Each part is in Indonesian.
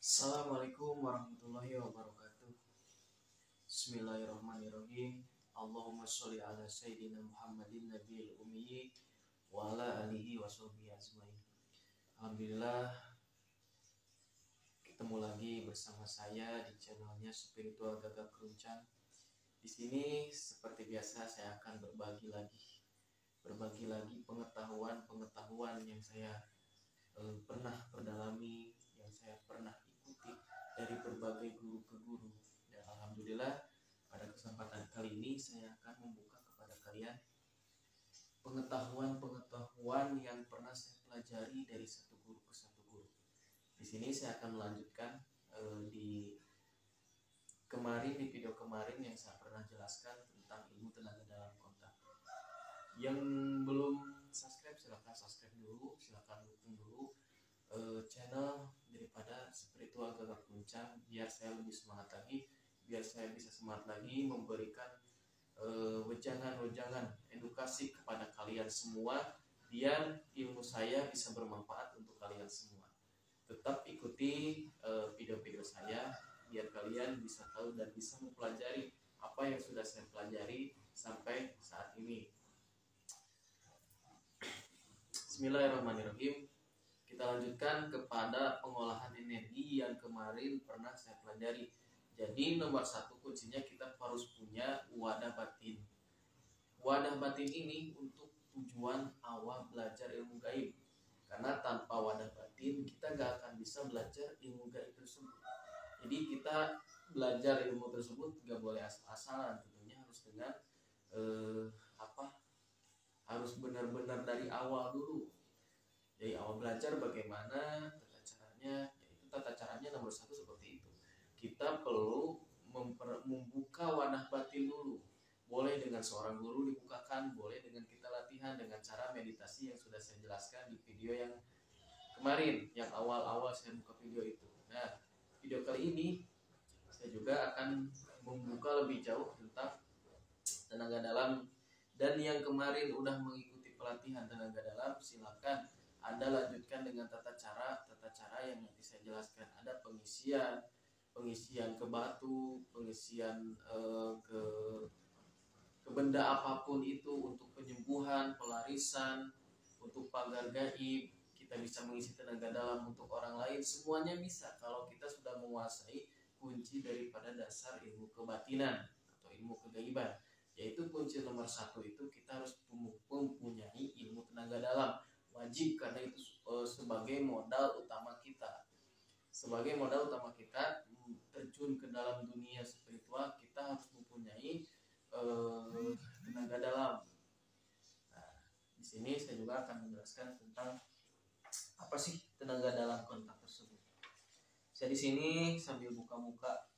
Assalamualaikum warahmatullahi wabarakatuh. Bismillahirrahmanirrahim. Allahumma sholli ala sayyidina Muhammadin nabiyil ummi wa ala alihi wa sahbihi ajmain. Alhamdulillah, ketemu lagi bersama saya di channelnya Spiritual Gagak Keruncang. Di sini seperti biasa saya akan berbagi lagi pengetahuan yang saya pernah perdalami, yang saya pernah ikuti dari berbagai guru ke guru. Dan alhamdulillah pada kesempatan kali ini saya akan membuka kepada kalian pengetahuan yang pernah saya pelajari dari satu guru ke satu guru. Di sini saya akan melanjutkan di video kemarin yang saya pernah jelaskan tentang ilmu tenaga dalam kontak. Yang belum subscribe silahkan subscribe dulu, silahkan dukung dulu channel daripada Spiritual Gagak Keruncang biar saya lebih semangat lagi, biar saya bisa semangat lagi memberikan wejangan edukasi kepada kalian semua, biar ilmu saya bisa bermanfaat untuk kalian semua. Tetap ikuti video-video saya biar kalian bisa tahu dan bisa mempelajari apa yang sudah saya pelajari sampai saat ini. Bismillahirrahmanirrahim. Kita lanjutkan kepada pengolahan energi yang kemarin pernah saya pelajari. Jadi nomor satu kuncinya kita harus punya wadah batin. Wadah batin ini untuk tujuan awal belajar ilmu gaib. Karena tanpa wadah batin kita gak akan bisa belajar ilmu gaib tersebut. Jadi kita belajar ilmu tersebut gak boleh asal-asalan. Tentunya harus dengan harus benar-benar dari awal dulu. Dari awal belajar bagaimana tata caranya, yaitu tata caranya nomor satu seperti itu. Kita perlu membuka wadah batin dulu. Boleh dengan seorang guru dibukakan, boleh dengan kita latihan dengan cara meditasi yang sudah saya jelaskan di video yang kemarin, yang awal-awal saya buka video itu. Nah, video kali ini saya juga akan membuka lebih jauh tentang tenaga dalam. Dan yang kemarin udah mengikuti pelatihan tenaga dalam, silakan Anda lanjutkan dengan tata cara yang nanti saya jelaskan. Ada pengisian ke batu, pengisian ke benda apapun itu, untuk penyembuhan, pelarisan, untuk pagar gaib. Kita bisa mengisi tenaga dalam untuk orang lain, semuanya bisa kalau kita sudah menguasai kunci daripada dasar ilmu kebatinan atau ilmu kegaiban. Yaitu kunci nomor satu itu kita harus mempunyai ilmu tenaga dalam. Wajib, karena itu sebagai modal utama kita. Sebagai modal utama kita terjun ke dalam dunia spiritual, kita harus mempunyai tenaga dalam. Nah, di sini saya juga akan menjelaskan tentang apa sih tenaga dalam kontak tersebut. Saya di sini sambil buka-buka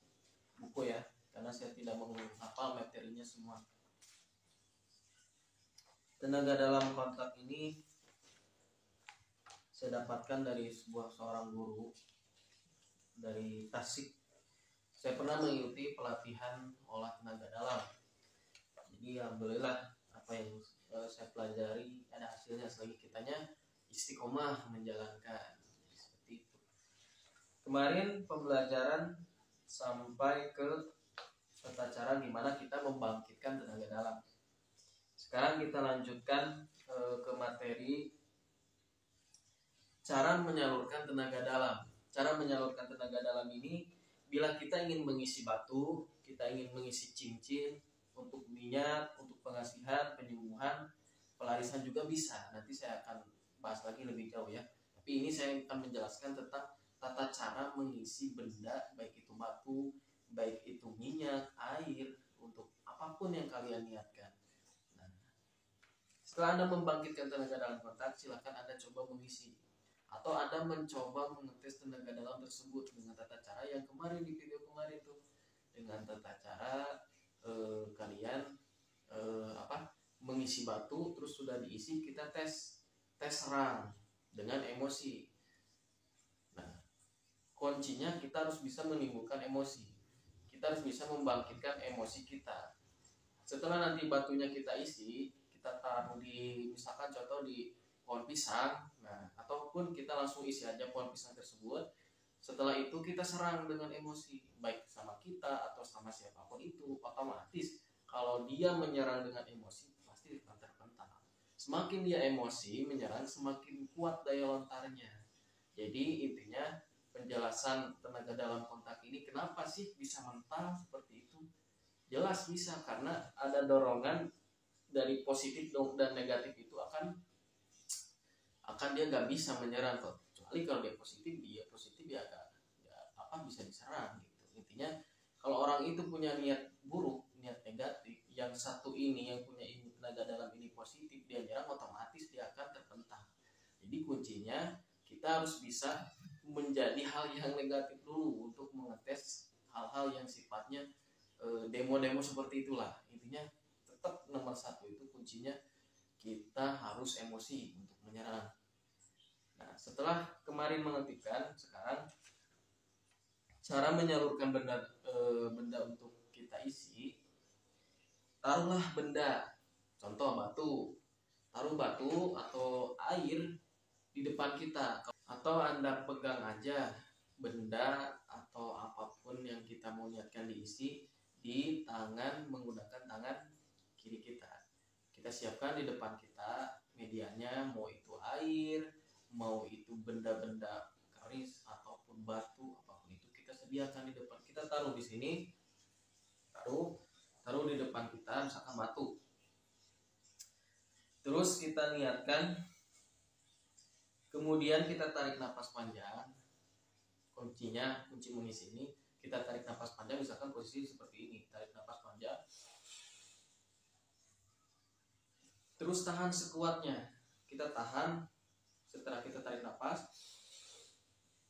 buku ya, karena saya tidak menghafal materinya semua. Tenaga dalam kontak ini saya dapatkan dari seorang guru dari Tasik. Saya pernah mengikuti pelatihan olah tenaga dalam. Jadi alhamdulillah apa yang saya pelajari ada hasilnya selagi kitanya istiqomah menjalankan. Seperti itu. Kemarin pembelajaran sampai ke tata cara gimana kita membangkitkan tenaga dalam. Sekarang kita lanjutkan ke materi cara menyalurkan tenaga dalam. Cara menyalurkan tenaga dalam ini, bila kita ingin mengisi batu, kita ingin mengisi cincin, untuk minyak, untuk pengasihan, penyembuhan, pelarisan juga bisa. Nanti saya akan bahas lagi lebih jauh ya. Tapi ini saya akan menjelaskan tentang tata cara mengisi benda, baik itu batu, baik itu minyak, air, untuk apapun yang kalian niatkan. Nah, setelah Anda membangkitkan tenaga dalam kontak, silakan Anda coba mengisi. Atau Anda mencoba mengetes tenaga dalam tersebut dengan tata cara yang kemarin di video kemarin tuh. Dengan tata cara kalian mengisi batu, terus sudah diisi, kita tes serang dengan emosi. Nah, kuncinya kita harus bisa menimbulkan emosi. Kita harus bisa membangkitkan emosi kita. Setelah nanti batunya kita isi, kita taruh di, misalkan contoh di pohon pisang, nah ataupun kita langsung isi aja pohon pisang tersebut. Setelah itu kita serang dengan emosi, baik sama kita atau sama siapapun itu. Otomatis kalau dia menyerang dengan emosi pasti akan terpental. Semakin dia emosi menyerang, semakin kuat daya lontarnya. Jadi intinya penjelasan tenaga dalam kontak ini kenapa sih bisa mental seperti itu? Jelas bisa, karena ada dorongan dari positif dan negatif itu akan dia nggak bisa menyerang kok. Kecuali kalau dia positif ya, bisa diserang gitu. Intinya kalau orang itu punya niat buruk, niat negatif, yang satu ini yang punya tenaga dalam ini positif, dia nyerang, otomatis dia akan terpental. Jadi kuncinya kita harus bisa menjadi hal yang negatif dulu untuk mengetes hal-hal yang sifatnya demo-demo seperti itulah. Intinya tetap nomor satu itu kuncinya kita harus emosi untuk menyerang. Nah, setelah kemarin menghentikan, sekarang cara menyalurkan benda untuk kita isi. Taruhlah benda, contoh batu, taruh batu atau air di depan kita, atau Anda pegang aja benda atau apapun yang kita mau niatkan diisi di tangan menggunakan tangan kiri kita. Kita siapkan di depan kita medianya, mau itu air, mau itu benda-benda keris ataupun batu, apapun itu kita sediakan di depan. Kita taruh di sini, taruh di depan kita, misalkan batu. Terus kita niatkan, kemudian kita tarik nafas panjang. Kunci mengisi ini, kita tarik nafas panjang, misalkan posisi seperti ini, tarik nafas panjang. Terus tahan sekuatnya. Kita tahan, setelah kita tarik nafas,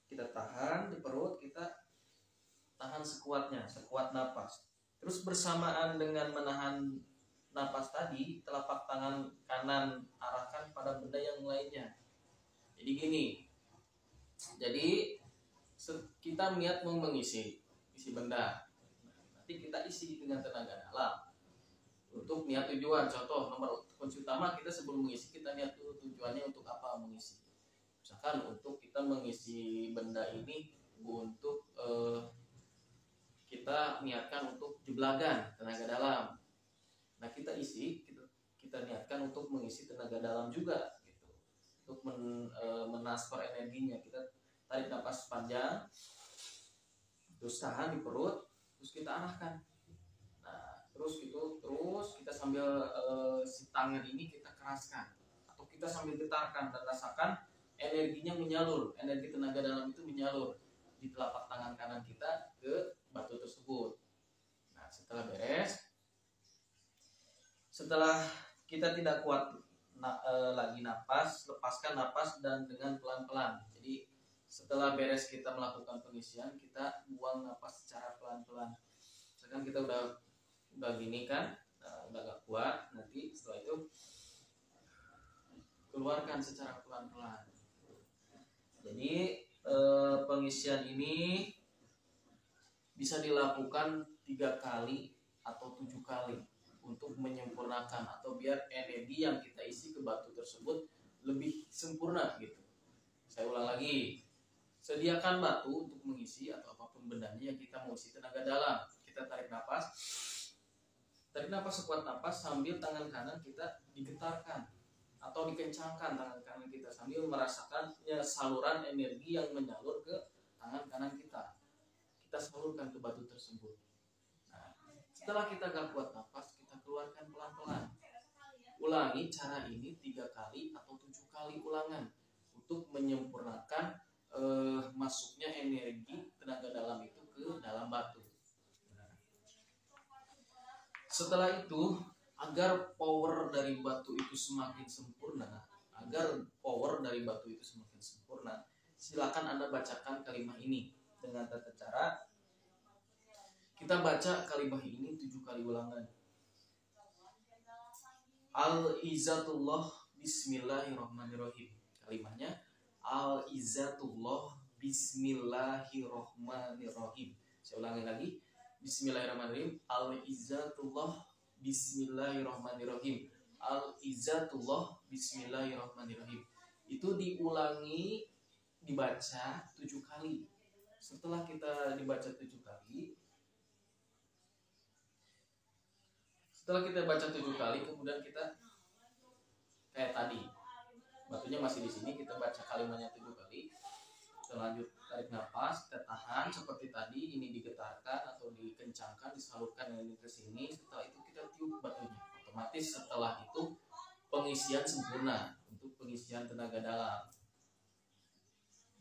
kita tahan di perut, kita tahan sekuatnya, sekuat nafas. Terus bersamaan dengan menahan nafas tadi, telapak tangan kanan arahkan pada benda yang lainnya. Jadi gini, kita niat mau mengisi benda. Nanti kita isi dengan tenaga dalam. Untuk niat tujuan, contoh nomor kunci utama kita sebelum mengisi, kita niat dulu tujuannya untuk apa mengisi. Misalkan untuk kita mengisi benda ini untuk kita niatkan untuk jeblagan tenaga dalam. Nah kita kita niatkan untuk mengisi tenaga dalam juga gitu. Untuk mentransfer energinya, kita tarik nafas panjang, terus tahan di perut, terus kita arahkan. Nah terus kita sambil si tangan ini kita keraskan atau kita sambil getarkan dan rasakan energinya menyalur, energi tenaga dalam itu menyalur di telapak tangan kanan kita ke batu tersebut. Nah setelah beres, setelah kita tidak kuat lagi napas, lepaskan napas dan dengan pelan-pelan. Jadi setelah beres kita melakukan pengisian, kita buang napas secara pelan-pelan. Misalkan kita udah gini kan, udah gak kuat, nanti setelah itu keluarkan secara pelan-pelan. Jadi pengisian ini bisa dilakukan 3 kali atau 7 kali untuk menyempurnakan atau biar energi yang kita isi ke batu tersebut lebih sempurna gitu. Saya ulang lagi, sediakan batu untuk mengisi atau apapun bendanya yang kita mau isi tenaga dalam. Kita tarik nafas sekuat nafas sambil tangan kanan kita digetarkan atau dikencangkan tangan kanan kita sambil merasakan saluran energi yang menyalur ke tangan kanan kita. Kita salurkan ke batu tersebut. Nah, setelah kita gak kuat nafas, kita keluarkan pelan-pelan. Ulangi cara ini 3 kali atau 7 kali ulangan untuk menyempurnakan masuknya energi tenaga dalam itu ke dalam batu. Setelah itu, agar power dari batu itu semakin sempurna, silakan Anda bacakan kalimat ini dengan tata cara. Kita baca kalimat ini 7 kali ulangan. Al-Izzatullah Bismillahirrahmanirrahim. Kalimatnya Al-Izzatullah Bismillahirrahmanirrahim. Saya ulangi lagi. Bismillahirrahmanirrahim. Al-Izzatullah Bismillahirrahmanirrahim. Al-Izzatullah Bismillahirrahmanirrahim. Itu diulangi, dibaca 7 kali. Setelah kita dibaca 7 kali, kemudian kita kayak tadi, batunya masih di sini, kita baca kalimatnya 7 kali. Kita lanjut tarik nafas, kita tahan seperti tadi, ini digetarkan atau dikencangkan, disalurkan ini ke sini. Setelah itu kita tiup batunya. Otomatis setelah itu pengisian sempurna untuk pengisian tenaga dalam.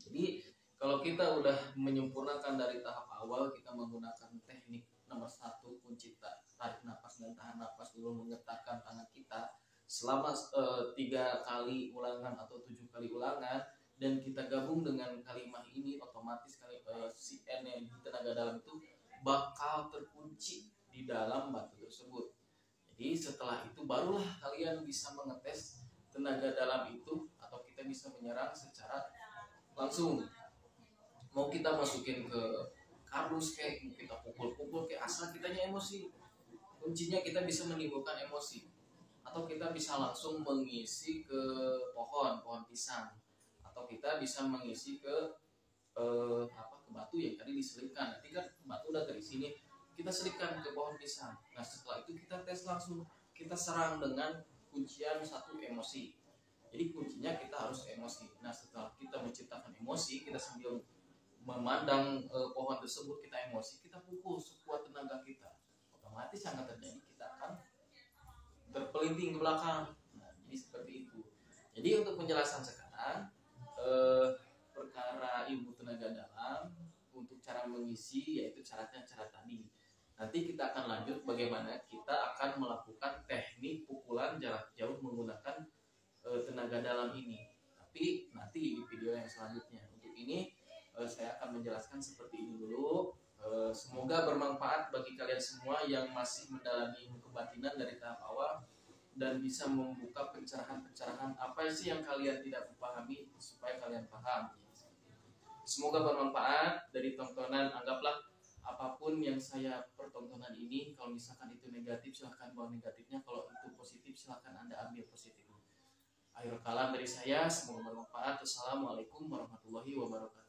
Jadi kalau kita udah menyempurnakan dari tahap awal, kita menggunakan teknik nomor 1, kunci tarik nafas dan tahan nafas dulu, menggetarkan tangan kita selama 3 kali ulangan atau 7 kali ulangan, dan kita gabung dengan kalimat ini, otomatis si energi tenaga dalam itu bakal terkunci di dalam batu tersebut. Jadi setelah itu barulah kalian bisa mengetes tenaga dalam itu, atau kita bisa menyerang secara langsung. Mau kita masukin ke kardus kayak kita pukul-pukul kayak, asal kitanya emosi. Kuncinya kita bisa menimbulkan emosi, atau kita bisa langsung mengisi ke pohon pisang, atau kita bisa mengisi ke ke batu yang tadi diselipkan. Nanti kan batu udah terisi nih, kita selipkan ke pohon pisang. Nah setelah itu kita tes langsung, kita serang dengan kuncian 1, emosi. Jadi kuncinya kita harus emosi. Nah setelah kita menciptakan emosi, kita sambil memandang pohon tersebut, kita emosi, kita pukul sekuat tenaga kita, otomatis yang akan terjadi, kita akan terpelinting ke belakang. Nah, jadi seperti itu. Jadi untuk penjelasan sekarang perkara ilmu tenaga dalam, untuk cara mengisi yaitu cara tadi. Nanti kita akan lanjut bagaimana kita akan melakukan teknik pukulan jarak jauh menggunakan tenaga dalam ini. Tapi nanti di video yang selanjutnya. Untuk ini saya akan menjelaskan seperti ini dulu. Semoga bermanfaat bagi kalian semua yang masih mendalami ilmu kebatinan dari tahap awal, dan bisa membuka pencerahan-pencerahan apa sih yang kalian tidak pahami supaya kalian paham. Semoga bermanfaat dari tontonan. Anggaplah apapun yang saya pertontonan ini, kalau misalkan itu negatif silahkan bawa negatifnya, kalau itu positif silahkan Anda ambil positifnya. Akhir kalam dari saya, semoga bermanfaat. Assalamualaikum warahmatullahi wabarakatuh.